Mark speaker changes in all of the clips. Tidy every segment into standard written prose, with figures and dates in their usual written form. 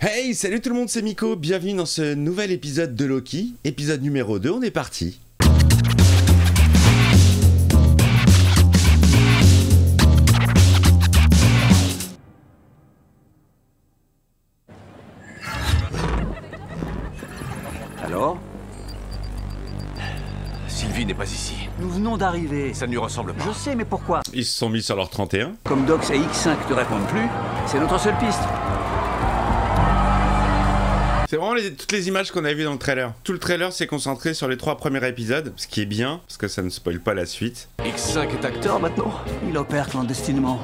Speaker 1: Hey, salut tout le monde, c'est Miko, bienvenue dans ce nouvel épisode de Loki, épisode numéro 2, on est parti.
Speaker 2: Alors?
Speaker 3: Sylvie n'est pas ici.
Speaker 2: Nous venons d'arriver.
Speaker 3: Ça ne lui ressemble pas.
Speaker 2: Je sais, mais pourquoi?
Speaker 1: Ils se sont mis sur leur 31.
Speaker 2: Comme Dox et X5 te répondent plus, c'est notre seule piste.
Speaker 1: C'est vraiment toutes les images qu'on a vues dans le trailer. Tout le trailer s'est concentré sur les 3 premiers épisodes, ce qui est bien, parce que ça ne spoil pas la suite.
Speaker 3: X5 est acteur maintenant.
Speaker 2: Il opère clandestinement.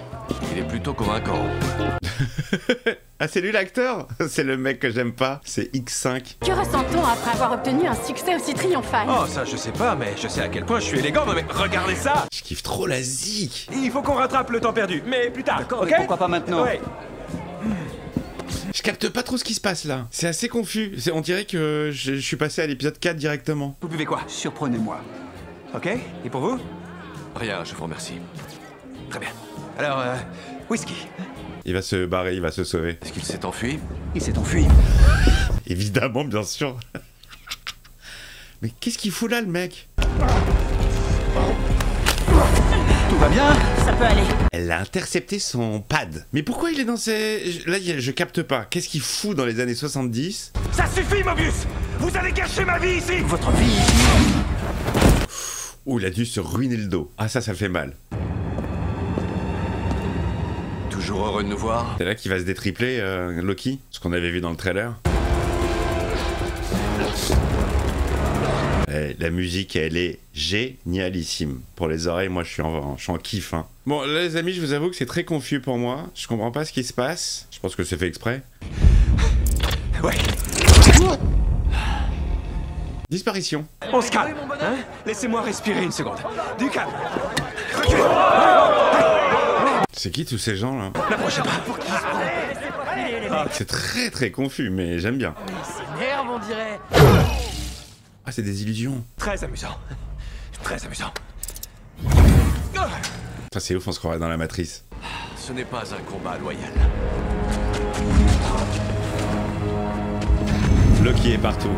Speaker 3: Il est plutôt convaincant.
Speaker 1: Ah, c'est lui l'acteur? C'est le mec que j'aime pas, c'est X5.
Speaker 4: Que ressent-on après avoir obtenu un succès aussi triomphal?
Speaker 3: Oh, ça je sais pas, mais je sais à quel point je suis élégant. Non mais regardez ça.
Speaker 1: Je kiffe trop la zik.
Speaker 3: Il faut qu'on rattrape le temps perdu, mais plus tard.
Speaker 2: D'accord,
Speaker 3: ok?
Speaker 2: mais pourquoi pas maintenant?
Speaker 3: Ouais.
Speaker 1: Je capte pas trop ce qui se passe là. C'est assez confus. On dirait que je suis passé à l'épisode 4 directement.
Speaker 3: Vous buvez quoi?
Speaker 2: Surprenez-moi.
Speaker 3: Ok. Et pour vous? Rien, je vous remercie. Très bien. Alors, whisky.
Speaker 1: Il va se barrer, il va se sauver.
Speaker 3: Est-ce qu'il s'est enfui?
Speaker 2: Il s'est enfui.
Speaker 1: Évidemment, bien sûr. Mais qu'est-ce qu'il fout là, le mec?
Speaker 2: Tout va bien?
Speaker 4: Ça peut aller.
Speaker 1: Elle a intercepté son pad. Mais pourquoi il est dans ces... Là, je capte pas. Qu'est-ce qu'il fout dans les années 70?
Speaker 3: Ça suffit, Mobius. Vous allez gâcher ma vie ici.
Speaker 2: Votre vie ici?
Speaker 1: Ouh, il a dû se ruiner le dos. Ah, ça fait mal.
Speaker 3: Toujours heureux de nous voir.
Speaker 1: C'est là qu'il va se détripler, Loki, ce qu'on avait vu dans le trailer. Et la musique, elle est génialissime. Pour les oreilles, moi, je suis en kiff. Hein. Bon, là, les amis, je vous avoue que c'est très confus pour moi. Je comprends pas ce qui se passe. Je pense que c'est fait exprès.
Speaker 3: Ouais.
Speaker 1: Disparition.
Speaker 3: On se calme. Hein? Laissez-moi respirer une seconde. Du calme. Reculez.
Speaker 1: C'est qui tous ces gens là?
Speaker 3: N'approchez pas.
Speaker 1: C'est très très confus, mais j'aime bien.
Speaker 4: Merde, on dirait.
Speaker 1: Ah, c'est des illusions.
Speaker 3: Très amusant. Très amusant.
Speaker 1: Ça, c'est ouf, on se croirait dans la matrice.
Speaker 3: Ce n'est pas un combat loyal.
Speaker 1: Loki est partout.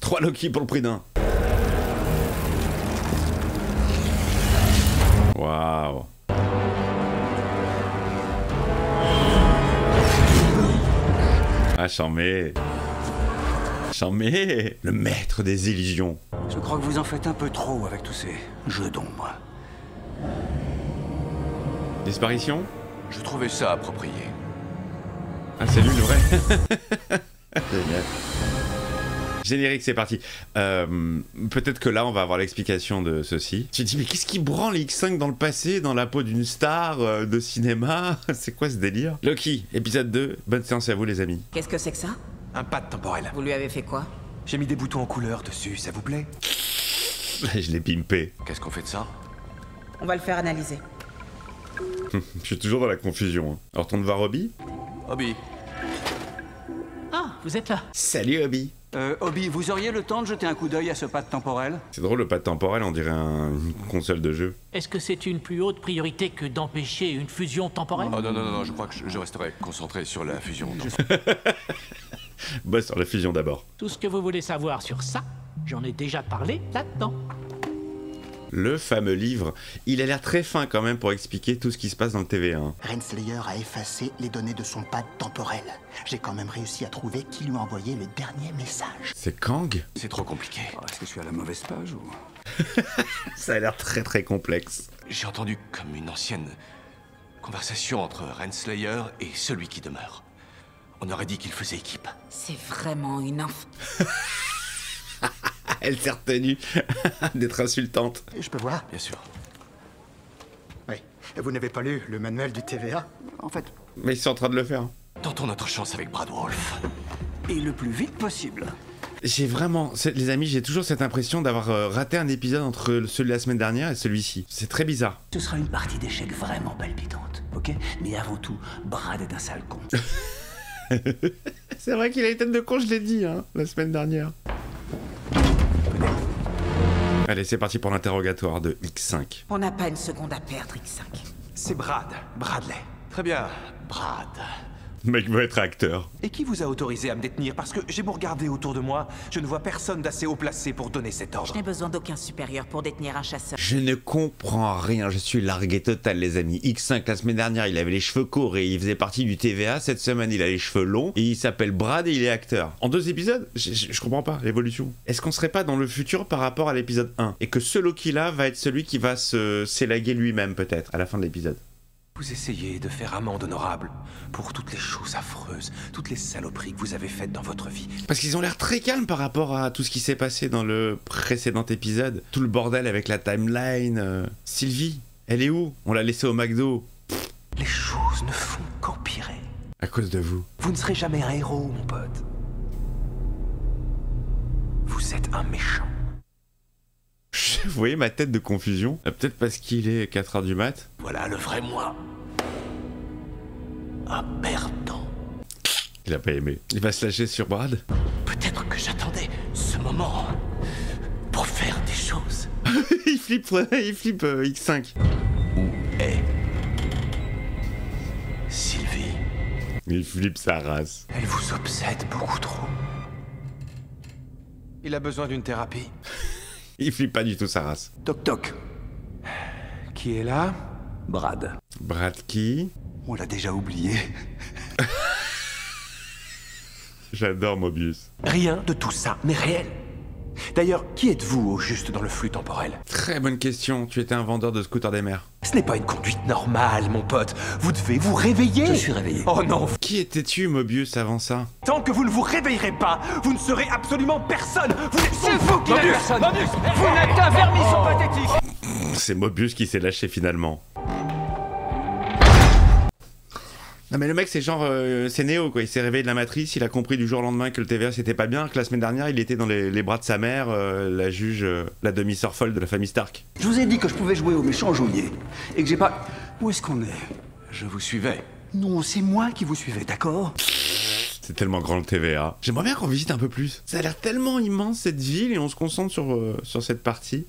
Speaker 1: 3 Loki pour le prix d'un. Waouh. Ah, charmé. Charmé. Le maître des illusions.
Speaker 2: Je crois que vous en faites un peu trop avec tous ces jeux d'ombre.
Speaker 1: Disparition.
Speaker 3: Je trouvais ça approprié.
Speaker 1: Ah, c'est lui le vrai. Génial. Générique, c'est parti. Peut-être que là, on va avoir l'explication de ceci. Tu te dis, mais qu'est-ce qui branle X5 dans le passé, dans la peau d'une star de cinéma? C'est quoi ce délire? Loki, épisode 2. Bonne séance à vous, les amis.
Speaker 4: Qu'est-ce que c'est que ça?
Speaker 3: Un pad temporel.
Speaker 4: Vous lui avez fait quoi?
Speaker 3: J'ai mis des boutons en couleur dessus, ça vous plaît?
Speaker 1: Je l'ai pimpé.
Speaker 3: Qu'est-ce qu'on fait de ça?
Speaker 4: On va le faire analyser.
Speaker 1: Je suis toujours dans la confusion. On retourne voir Obi.
Speaker 3: Hobby.
Speaker 5: Ah, vous êtes là.
Speaker 1: Salut, Obi.
Speaker 2: Obi, vous auriez le temps de jeter un coup d'œil à ce pad temporel?
Speaker 1: C'est drôle, le pad temporel, on dirait une console de jeu.
Speaker 5: Est-ce que c'est une plus haute priorité que d'empêcher une fusion temporelle?
Speaker 3: Oh non, je crois que je resterai concentré sur la fusion.
Speaker 1: Bosse sur la fusion d'abord.
Speaker 5: Tout ce que vous voulez savoir sur ça, j'en ai déjà parlé là-dedans.
Speaker 1: Le fameux livre. Il a l'air très fin quand même pour expliquer tout ce qui se passe dans le TVA1.
Speaker 6: Renslayer a effacé les données de son pad temporel. J'ai quand même réussi à trouver qui lui a envoyé le dernier message.
Speaker 1: C'est Kang?
Speaker 3: C'est trop compliqué.
Speaker 2: Est-ce que je suis à la mauvaise page ou...
Speaker 1: Ça a l'air très très complexe.
Speaker 3: J'ai entendu comme une ancienne conversation entre Renslayer et celui qui demeure. On aurait dit qu'ils faisaient équipe.
Speaker 4: C'est vraiment une inf...
Speaker 1: Elle s'est retenue d'être insultante.
Speaker 6: Je peux voir?
Speaker 3: Bien sûr.
Speaker 6: Oui. Vous n'avez pas lu le manuel du TVA?
Speaker 2: En fait,
Speaker 1: Mais ils sont en train de le faire.
Speaker 3: Tentons notre chance avec Brad Wolf.
Speaker 2: et le plus vite possible.
Speaker 1: J'ai vraiment... Les amis, j'ai toujours cette impression d'avoir raté un épisode entre celui de la semaine dernière et celui-ci. C'est très bizarre.
Speaker 2: Ce sera une partie d'échecs vraiment palpitante, ok? Mais avant tout, Brad est un sale con.
Speaker 1: C'est vrai qu'il a une tête de con, je l'ai dit, hein, la semaine dernière. Allez, c'est parti pour l'interrogatoire de X5.
Speaker 4: On n'a pas une seconde à perdre, X5.
Speaker 3: C'est Brad. Bradley. Très bien, Brad.
Speaker 1: Le mec veut être acteur.
Speaker 7: Et qui vous a autorisé à me détenir? Parce que j'ai beau regarder autour de moi, je ne vois personne d'assez haut placé pour donner cet
Speaker 4: Je
Speaker 7: ordre.
Speaker 4: n'ai besoin d'aucun supérieur pour détenir un chasseur.
Speaker 1: Je ne comprends rien, je suis largué total les amis. X5 la semaine dernière il avait les cheveux courts et il faisait partie du TVA, cette semaine il a les cheveux longs et il s'appelle Brad et il est acteur. En 2 épisodes, je comprends pas l'évolution. Est-ce qu'on serait pas dans le futur par rapport à l'épisode 1 et que ce Loki là va être celui qui va s'élaguer lui-même peut-être à la fin de l'épisode?
Speaker 7: Vous essayez de faire amende honorable pour toutes les choses affreuses, toutes les saloperies que vous avez faites dans votre vie.
Speaker 1: Parce qu'ils ont l'air très calmes par rapport à tout ce qui s'est passé dans le précédent épisode. Tout le bordel avec la timeline. Sylvie, elle est où? On l'a laissée au McDo.
Speaker 7: Les choses ne font qu'empirer.
Speaker 1: À cause de vous.
Speaker 7: Vous ne serez jamais un héros, mon pote. Vous êtes un méchant.
Speaker 1: Vous voyez ma tête de confusion? Peut-être parce qu'il est 4h du mat.
Speaker 7: Voilà le vrai moi. Un perdant.
Speaker 1: Il a pas aimé. Il va se lâcher sur Brad.
Speaker 7: Peut-être que j'attendais ce moment pour faire des choses.
Speaker 1: il flippe X5.
Speaker 7: Où est Sylvie?
Speaker 1: Il flippe sa race.
Speaker 7: Elle vous obsède beaucoup trop. Il a besoin d'une thérapie.
Speaker 1: Il flippe pas du tout sa race.
Speaker 6: Toc toc.
Speaker 7: Qui est là?
Speaker 6: Brad.
Speaker 1: Brad qui?
Speaker 6: On l'a déjà oublié.
Speaker 1: J'adore Mobius.
Speaker 7: Rien de tout ça n'est réel. D'ailleurs, qui êtes-vous au juste dans le flux temporel?
Speaker 1: Très bonne question. Tu étais un vendeur de scooters des mers.
Speaker 7: Ce n'est pas une conduite normale, mon pote. Vous devez vous réveiller.
Speaker 6: Je suis réveillé.
Speaker 7: Oh non.
Speaker 1: Qui étais-tu, Mobius, avant ça?
Speaker 7: Tant que vous ne vous réveillerez pas, vous ne serez absolument personne. C'est vous qui n'êtes personne. Vous n'êtes qu'un vermisson pathétique.
Speaker 1: C'est Mobius qui s'est lâché finalement. Non mais le mec c'est genre, c'est Néo quoi, il s'est réveillé de la matrice, il a compris du jour au lendemain que le TVA c'était pas bien, que la semaine dernière il était dans les bras de sa mère, la juge, la demi-sœur folle de la famille Stark.
Speaker 6: Je vous ai dit que je pouvais jouer au méchant geôlier. Et que j'ai pas... Où est-ce qu'on est?
Speaker 3: Je vous suivais.
Speaker 6: Non, c'est moi qui vous suivais, d'accord?
Speaker 1: C'est tellement grand le TVA. J'aimerais bien qu'on visite un peu plus. Ça a l'air tellement immense cette ville et on se concentre sur cette partie.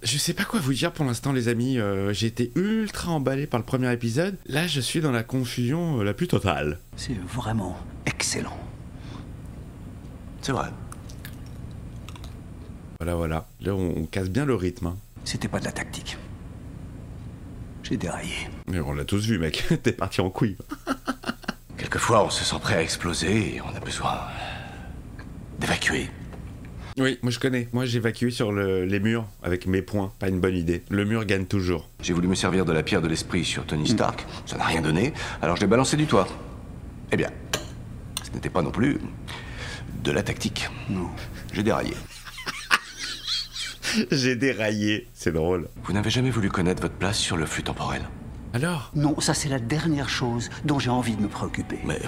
Speaker 1: Je sais pas quoi vous dire pour l'instant les amis, j'ai été ultra emballé par le premier épisode. Là je suis dans la confusion la plus totale.
Speaker 6: C'est vraiment excellent.
Speaker 3: C'est vrai.
Speaker 1: Voilà. Là on casse bien le rythme. Hein.
Speaker 6: C'était pas de la tactique. J'ai déraillé.
Speaker 1: Mais on l'a tous vu mec, t'es parti en couille.
Speaker 3: Quelquefois, on se sent prêt à exploser et on a besoin d'évacuer.
Speaker 1: Oui, moi je connais. Moi j'ai évacué sur les murs avec mes poings. Pas une bonne idée. Le mur gagne toujours.
Speaker 3: J'ai voulu me servir de la pierre de l'esprit sur Tony Stark. Ça n'a rien donné, alors je l'ai balancé du toit. Eh bien, ce n'était pas non plus de la tactique.
Speaker 6: Non.
Speaker 3: J'ai déraillé.
Speaker 1: J'ai déraillé. C'est drôle.
Speaker 3: Vous n'avez jamais voulu connaître votre place sur le flux temporel.
Speaker 1: Alors?
Speaker 6: Non, ça c'est la dernière chose dont j'ai envie de me préoccuper.
Speaker 3: Mais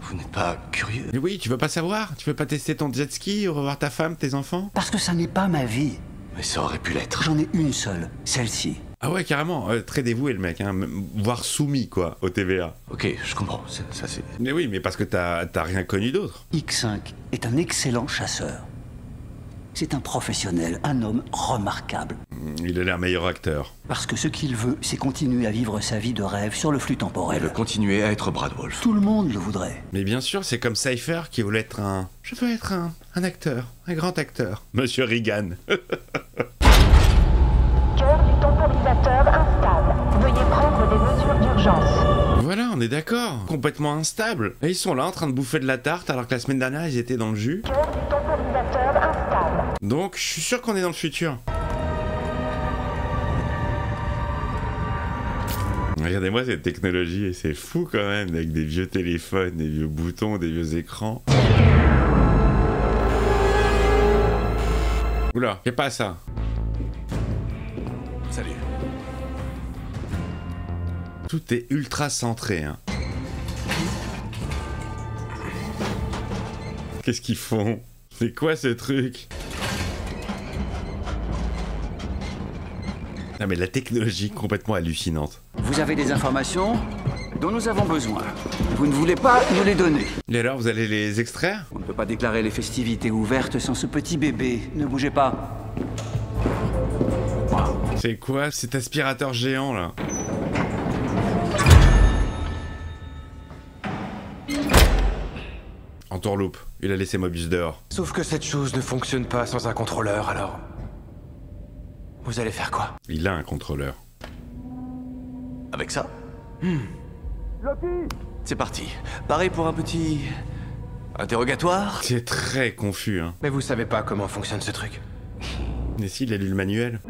Speaker 3: vous n'êtes pas curieux?
Speaker 1: Mais oui, tu veux pas savoir? Tu veux pas tester ton jet ski, revoir ta femme, tes enfants?
Speaker 6: Parce que ça n'est pas ma vie.
Speaker 3: Mais ça aurait pu l'être.
Speaker 6: J'en ai une seule, celle-ci.
Speaker 1: Ah ouais, carrément. Très dévoué le mec, hein. Voire soumis quoi, au TVA.
Speaker 3: Ok, je comprends. Ça c'est...
Speaker 1: Mais oui, mais parce que t'as rien connu d'autre.
Speaker 6: X5 est un excellent chasseur. C'est un professionnel, un homme remarquable.
Speaker 1: Il a l'air meilleur acteur.
Speaker 6: Parce que ce qu'il veut, c'est continuer à vivre sa vie de rêve sur le flux
Speaker 3: Elle
Speaker 6: temporel.
Speaker 3: veut continuer à être Brad Wolf.
Speaker 6: Tout le monde le voudrait.
Speaker 1: Mais bien sûr, c'est comme Cypher qui voulait être un... Je veux être un acteur, un grand acteur. Monsieur Reagan.
Speaker 8: Cœur du temporisateur instable. Veuillez prendre des mesures d'urgence.
Speaker 1: Voilà, on est d'accord. Complètement instable. Et ils sont là en train de bouffer de la tarte alors que la semaine dernière ils étaient dans le jus.
Speaker 8: Cœur du temporisateur instable.
Speaker 1: Donc je suis sûr qu'on est dans le futur. Regardez-moi cette technologie et c'est fou quand même avec des vieux téléphones, des vieux boutons, des vieux écrans. Oula, fais pas ça.
Speaker 3: Salut.
Speaker 1: Tout est ultra centré, hein. Qu'est-ce qu'ils font? C'est quoi ce truc? Ah mais la technologie complètement hallucinante.
Speaker 6: Vous avez des informations dont nous avons besoin. Vous ne voulez pas nous les donner.
Speaker 1: Et alors, vous allez les extraire?
Speaker 6: On ne peut pas déclarer les festivités ouvertes sans ce petit bébé. Ne bougez pas.
Speaker 1: C'est quoi cet aspirateur géant là? Entourloupe. Il a laissé Mobius dehors.
Speaker 7: Sauf que cette chose ne fonctionne pas sans un contrôleur, alors... Vous allez faire quoi?
Speaker 1: Il a un contrôleur.
Speaker 3: Avec ça C'est parti. Pareil pour un petit... interrogatoire?
Speaker 1: C'est très confus, hein.
Speaker 7: Mais vous savez pas comment fonctionne ce truc.
Speaker 1: Mais s'il a lu le manuel.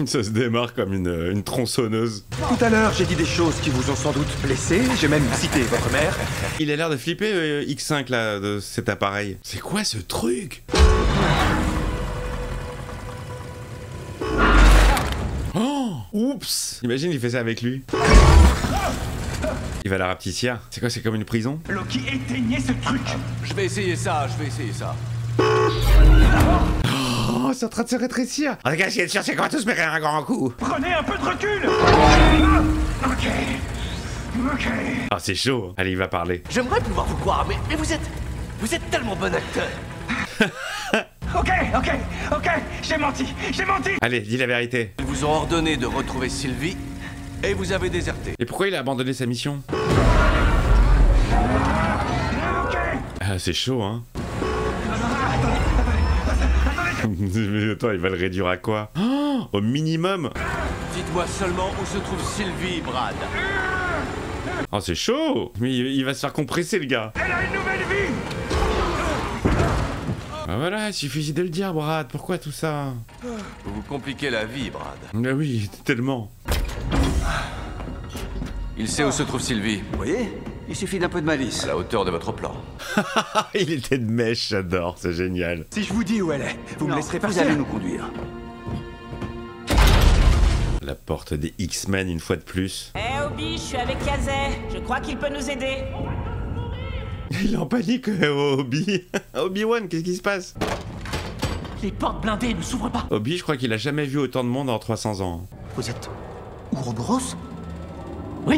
Speaker 1: Ça se démarre comme une tronçonneuse.
Speaker 7: Tout à l'heure, j'ai dit des choses qui vous ont sans doute blessé. J'ai même cité votre mère.
Speaker 1: Il a l'air de flipper, X5, là, de cet appareil. C'est quoi ce truc? Oh, oups. Imagine, il fait ça avec lui. Il va la rapeticière. C'est quoi, c'est comme une prison?
Speaker 7: Loki, éteignez ce truc.
Speaker 3: Je vais essayer ça.
Speaker 1: Oh, c'est en train de se rétrécir. En tout cas, si elle est sûre, c'est qu'on va tous mettre un grand coup.
Speaker 7: Prenez un peu de recul. Ok.
Speaker 1: Ah, c'est chaud. Allez, il va parler.
Speaker 3: J'aimerais pouvoir vous croire, mais vous êtes tellement bon acteur.
Speaker 7: Ok, j'ai menti.
Speaker 1: Allez, dis la vérité.
Speaker 3: Ils vous ont ordonné de retrouver Sylvie et vous avez déserté.
Speaker 1: Et pourquoi il a abandonné sa mission? Ah, c'est chaud, hein. Mais attends, il va le réduire à quoi? Oh, au minimum.
Speaker 3: Dites-moi seulement où se trouve Sylvie, Brad.
Speaker 1: Oh, c'est chaud. Mais il va se faire compresser, le gars.
Speaker 7: Elle a une nouvelle vie.
Speaker 1: Ah voilà, il suffisait de le dire, Brad. Pourquoi tout ça?
Speaker 3: Vous vous compliquez la vie, Brad.
Speaker 1: Ah oui, tellement.
Speaker 3: Il sait où se trouve Sylvie.
Speaker 2: Vous voyez? Il suffit d'un peu de malice.
Speaker 3: À la hauteur de votre plan.
Speaker 1: Il était de mèche, j'adore, c'est génial.
Speaker 7: Si je vous dis où elle est, vous me laisserez
Speaker 2: Vous
Speaker 7: partir.
Speaker 2: allez nous conduire.
Speaker 1: La porte des X-Men une fois de plus.
Speaker 4: Eh Obi, je suis avec Kazay. Je crois qu'il peut nous aider.
Speaker 1: Il est en panique, Obi. Obi-Wan, qu'est-ce qui se passe?
Speaker 5: Les portes blindées ne s'ouvrent pas.
Speaker 1: Obi, je crois qu'il a jamais vu autant de monde en 300 ans.
Speaker 6: Vous êtes Ouroboros?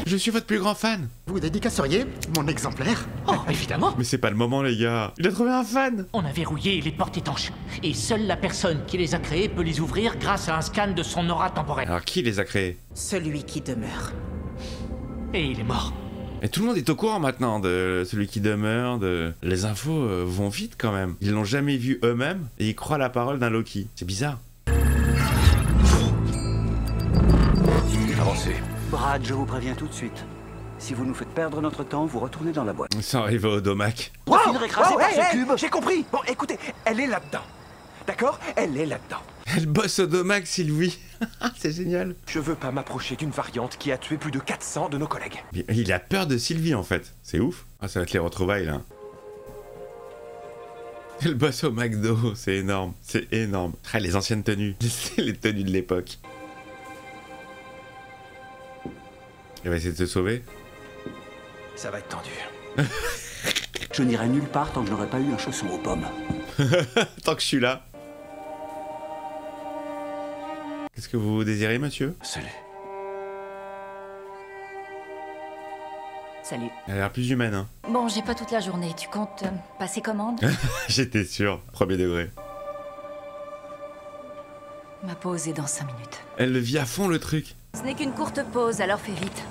Speaker 1: Je suis votre plus grand fan.
Speaker 6: Vous dédicaceriez mon exemplaire?
Speaker 5: Oh, évidemment.
Speaker 1: Mais c'est pas le moment, les gars. Il a trouvé un fan.
Speaker 5: On a verrouillé les portes étanches. Et seule la personne qui les a créées peut les ouvrir grâce à un scan de son aura temporelle.
Speaker 1: Alors, qui les a créés?
Speaker 4: Celui qui demeure.
Speaker 5: Et il est mort.
Speaker 1: Et tout le monde est au courant maintenant de celui qui demeure, de... Les infos vont vite quand même. Ils l'ont jamais vu eux-mêmes et ils croient à la parole d'un Loki. C'est bizarre.
Speaker 3: Avancez.
Speaker 2: Brad, je vous préviens tout de suite. Si vous nous faites perdre notre temps, vous retournez dans la boîte.
Speaker 1: Ça arrive au Domac.
Speaker 2: Vous finirez écrasé par ce cube.
Speaker 7: J'ai compris. Bon, écoutez, elle est là-dedans. D'accord? Elle est là-dedans.
Speaker 1: Elle bosse au Domac, Sylvie. C'est génial.
Speaker 7: Je veux pas m'approcher d'une variante qui a tué plus de 400 de nos collègues.
Speaker 1: Mais il a peur de Sylvie en fait. C'est ouf. Ah, ça va être les retrouvailles là. Elle bosse au McDo, c'est énorme. C'est énorme. Ah, les anciennes tenues. C'est les tenues de l'époque. Elle va essayer de se sauver.
Speaker 7: Ça va être tendu.
Speaker 2: Je n'irai nulle part tant que je n'aurai pas eu un chausson aux pommes.
Speaker 1: Tant que je suis là. Qu'est-ce que vous désirez, monsieur?
Speaker 3: Salut.
Speaker 9: Salut.
Speaker 1: Elle a l'air plus humaine, hein.
Speaker 9: Bon, j'ai pas toute la journée. Tu comptes passer commande?
Speaker 1: J'étais sûr, premier degré.
Speaker 9: Ma pause est dans 5 minutes.
Speaker 1: Elle le vit à fond, le truc.
Speaker 9: Ce n'est qu'une courte pause, alors fais vite.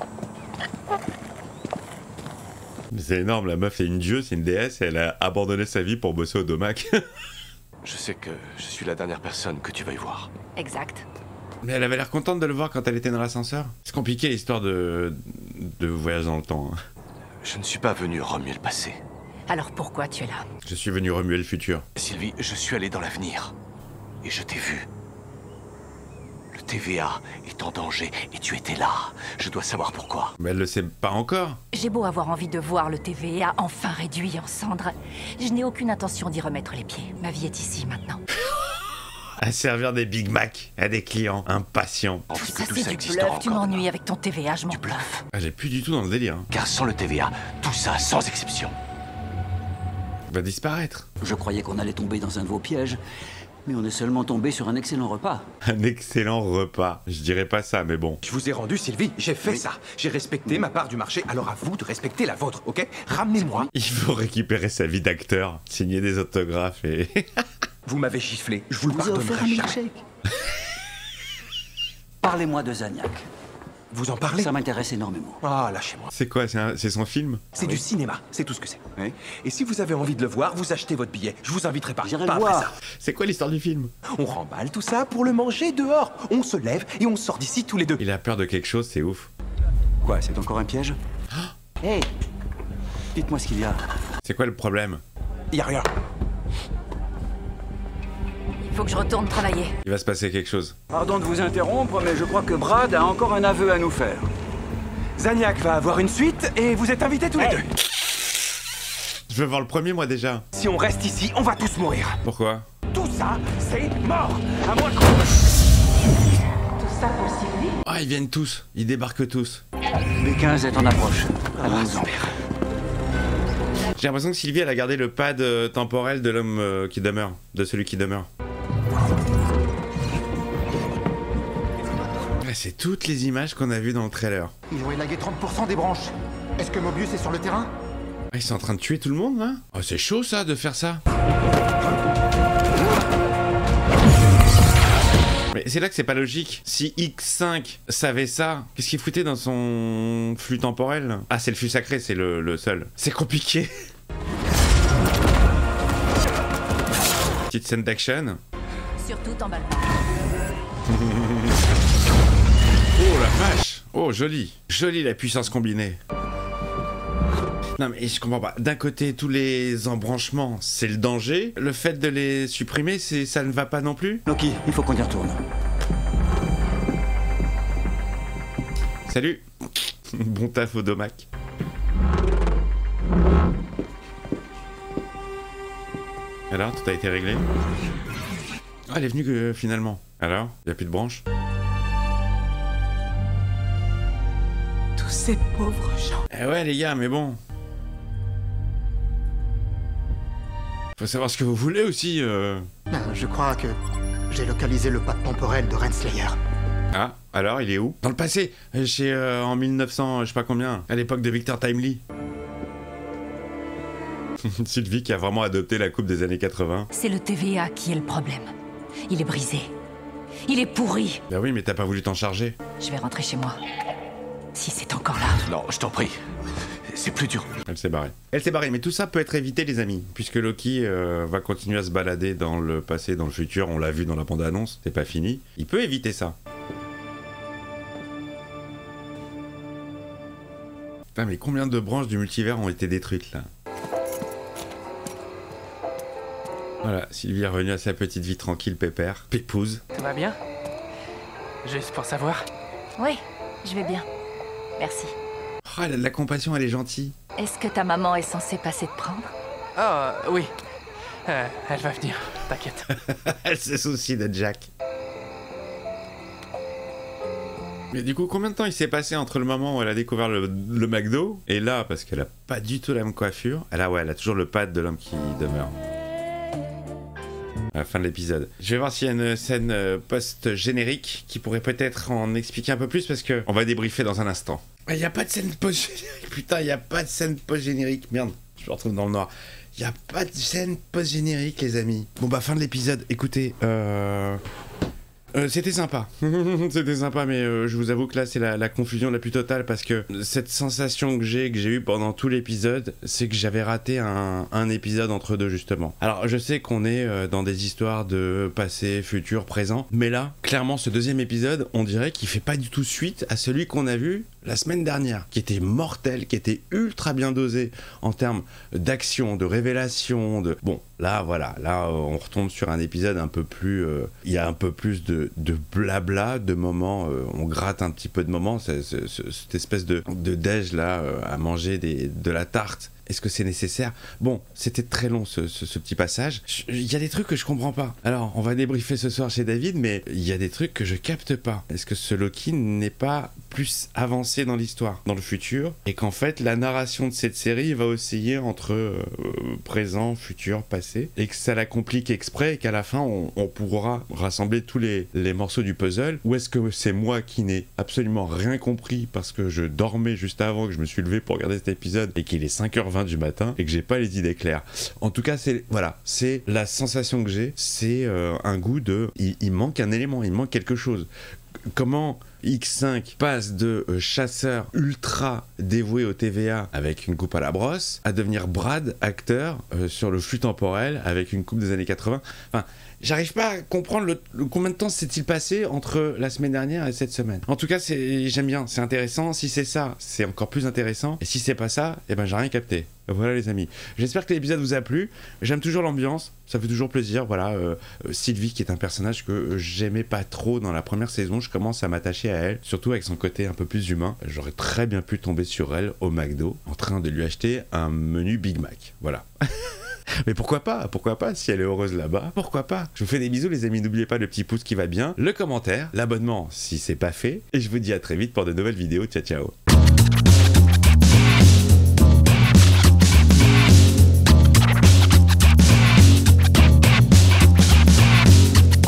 Speaker 1: Mais c'est énorme, la meuf est une dieu, c'est une déesse, et elle a abandonné sa vie pour bosser au Domac.
Speaker 3: Je sais que je suis la dernière personne que tu vas y voir.
Speaker 9: Exact.
Speaker 1: Mais elle avait l'air contente de le voir quand elle était dans l'ascenseur. C'est compliqué l'histoire de voyage dans le temps. Hein.
Speaker 3: Je ne suis pas venu remuer le passé.
Speaker 9: Alors pourquoi tu es là?
Speaker 1: Je suis venu remuer le futur.
Speaker 3: Sylvie, je suis allé dans l'avenir. Et je t'ai vu. Le TVA est en danger et tu étais là. Je dois savoir pourquoi.
Speaker 1: Mais elle le sait pas encore.
Speaker 9: J'ai beau avoir envie de voir le TVA enfin réduit en cendres, je n'ai aucune intention d'y remettre les pieds. Ma vie est ici maintenant.
Speaker 1: À servir des Big Mac à des clients impatients.
Speaker 9: Tout ça c'est du bluff, tu m'ennuies avec ton TVA, je m'en
Speaker 3: Du bluff.
Speaker 1: Ah, j'ai plus du tout dans le délire. Hein.
Speaker 3: Car sans le TVA, tout ça, sans exception,
Speaker 1: Va disparaître.
Speaker 2: Je croyais qu'on allait tomber dans un de vos pièges, mais on est seulement tombé sur un excellent repas.
Speaker 1: Un excellent repas. Je dirais pas ça, mais bon.
Speaker 7: Je vous ai rendu, Sylvie. J'ai fait ça. J'ai respecté ma part du marché, alors à vous de respecter la vôtre, ok? Ramenez-moi.
Speaker 1: Il faut récupérer sa vie d'acteur, signer des autographes et...
Speaker 7: Vous m'avez giflé. Je vous le
Speaker 2: Vous ai offert un
Speaker 7: pardonnerai jamais.
Speaker 2: milkshake. Parlez-moi de Zaniac.
Speaker 7: Vous en parlez?
Speaker 2: Ça m'intéresse énormément.
Speaker 7: Ah, lâchez-moi.
Speaker 1: C'est quoi? C'est son film?
Speaker 7: C'est du cinéma, c'est tout ce que c'est.
Speaker 2: Oui.
Speaker 7: Et si vous avez envie de le voir, vous achetez votre billet. Je vous inviterai pas.
Speaker 2: J'irai
Speaker 7: Pas
Speaker 2: le
Speaker 7: après
Speaker 2: voir.
Speaker 7: ça.
Speaker 1: C'est quoi l'histoire du film?
Speaker 7: On remballe tout ça pour le manger dehors. On se lève et on sort d'ici tous les deux.
Speaker 1: Il a peur de quelque chose, c'est ouf.
Speaker 2: Quoi, c'est encore un piège? Hey, dites-moi ce qu'il y a.
Speaker 1: C'est quoi le problème?
Speaker 7: Y a rien.
Speaker 9: Il faut que je retourne travailler.
Speaker 1: Il va se passer quelque chose.
Speaker 2: Pardon de vous interrompre, mais je crois que Brad a encore un aveu à nous faire.
Speaker 7: Zaniac va avoir une suite et vous êtes invités tous les deux.
Speaker 1: Je veux voir le premier, moi, déjà.
Speaker 7: Si on reste ici, on va tous mourir.
Speaker 1: Pourquoi?
Speaker 7: Tout ça, c'est mort. À moins que...
Speaker 8: Tout ça pour Sylvie?
Speaker 1: Ah, ils viennent tous. Ils débarquent tous.
Speaker 2: B15 est en approche. Allons-y.
Speaker 1: J'ai l'impression que Sylvie, elle a gardé le pad temporel de l'homme qui demeure. De celui qui demeure. Ouais, c'est toutes les images qu'on a vues dans le trailer.
Speaker 6: Ils ont élagué 30% des branches. Est-ce que Mobius est sur le terrain?
Speaker 1: Ah, ils sont en train de tuer tout le monde, là? Oh, c'est chaud, ça, de faire ça. Mais c'est là que c'est pas logique. Si X5 savait ça, qu'est-ce qu'il foutait dans son flux temporel? Ah, c'est le flux sacré, c'est le seul. C'est compliqué. Petite scène d'action.
Speaker 9: Surtout t'emballe pas.
Speaker 1: Oh la vache! Oh, joli. Joli la puissance combinée. Non mais je comprends pas. D'un côté, tous les embranchements, c'est le danger. Le fait de les supprimer, ça ne va pas non plus?
Speaker 2: Loki, il faut qu'on y retourne.
Speaker 1: Salut. Bon taf au domac. Alors, tout a été réglé? Ah, elle est venue finalement. Alors, il n'y a plus de branches?
Speaker 4: Tous ces pauvres gens.
Speaker 1: Eh ouais les gars, mais bon. Faut savoir ce que vous voulez aussi.
Speaker 6: Je crois que j'ai localisé le pad temporel de Renslayer.
Speaker 1: Ah, alors il est où? Dans le passé, en 1900, je sais pas combien, à l'époque de Victor Timely. Sylvie qui a vraiment adopté la coupe des années 80.
Speaker 9: C'est le TVA qui est le problème. Il est brisé. Il est pourri.
Speaker 1: Bah oui, mais t'as pas voulu t'en charger.
Speaker 9: Je vais rentrer chez moi. Si c'est encore là.
Speaker 3: Non, je t'en prie. C'est plus dur.
Speaker 1: Elle s'est barrée. Elle s'est barrée, mais tout ça peut être évité, les amis, puisque Loki va continuer à se balader dans le passé, dans le futur. On l'a vu dans la bande-annonce, c'est pas fini. Il peut éviter ça. Putain, mais combien de branches du multivers ont été détruites, là? Voilà, Sylvie est revenue à sa petite vie tranquille, pépère. Pépouze.
Speaker 10: Tout va bien? Juste pour savoir.
Speaker 9: Oui, je vais bien. Merci.
Speaker 1: Oh, elle a de la compassion, elle est gentille.
Speaker 9: Est-ce que ta maman est censée passer te prendre?
Speaker 10: Oh, oui. Elle va venir, t'inquiète.
Speaker 1: Elle se soucie de Jack. Mais du coup, combien de temps il s'est passé entre le moment où elle a découvert le McDo et là, parce qu'elle a pas du tout la même coiffure. Elle a toujours le pad de l'homme qui demeure. À la fin de l'épisode. Je vais voir s'il y a une scène post-générique qui pourrait peut-être en expliquer un peu plus parce que on va débriefer dans un instant. Il n'y a pas de scène post-générique. Putain, il n'y a pas de scène post-générique. Merde, je me retrouve dans le noir. Il n'y a pas de scène post-générique, les amis. Bon bah, fin de l'épisode. Écoutez, c'était sympa. C'était sympa, mais je vous avoue que là, c'est la confusion la plus totale parce que cette sensation que j'ai eue pendant tout l'épisode, c'est que j'avais raté un épisode entre deux, justement. Alors, je sais qu'on est dans des histoires de passé, futur, présent, mais là, clairement, ce deuxième épisode, on dirait qu'il fait pas du tout suite à celui qu'on a vu la semaine dernière, qui était mortel, qui était ultra bien dosé en termes d'action, de révélation, de... Bon, là, voilà, là, on retombe sur un épisode un peu plus... Il y a un peu plus de blabla, de moments, on gratte un petit peu de moments, cette espèce de déj, là, à manger de la tarte. Est-ce que c'est nécessaire? Bon, c'était très long ce petit passage. Il y a des trucs que je comprends pas. Alors, on va débriefer ce soir chez David, mais il y a des trucs que je capte pas. Est-ce que ce Loki n'est pas plus avancé dans l'histoire, dans le futur, et qu'en fait, la narration de cette série va osciller entre présent, futur, passé, et que ça la complique exprès, et qu'à la fin, on pourra rassembler tous les morceaux du puzzle? Ou est-ce que c'est moi qui n'ai absolument rien compris parce que je dormais juste avant, que je me suis levé pour regarder cet épisode, et qu'il est 5h20 du matin et que j'ai pas les idées claires. En tout cas, c'est la sensation que j'ai, c'est un goût de il manque un élément, il manque quelque chose. Comment X5 passe de chasseur ultra dévoué au TVA avec une coupe à la brosse à devenir Brad, acteur sur le flux temporel avec une coupe des années 80. Enfin, j'arrive pas à comprendre combien de temps s'est-il passé entre la semaine dernière et cette semaine. En tout cas, j'aime bien, c'est intéressant. Si c'est ça, c'est encore plus intéressant. Et si c'est pas ça, eh ben j'ai rien capté. Voilà les amis. J'espère que l'épisode vous a plu. J'aime toujours l'ambiance, ça fait toujours plaisir. Voilà, Sylvie qui est un personnage que j'aimais pas trop dans la première saison. Je commence à m'attacher à elle, surtout avec son côté un peu plus humain. J'aurais très bien pu tomber sur elle au McDo en train de lui acheter un menu Big Mac. Voilà. Mais pourquoi pas, si elle est heureuse là-bas, pourquoi pas. Je vous fais des bisous les amis, n'oubliez pas le petit pouce qui va bien, le commentaire, l'abonnement si c'est pas fait, et je vous dis à très vite pour de nouvelles vidéos, ciao ciao.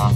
Speaker 8: Ah.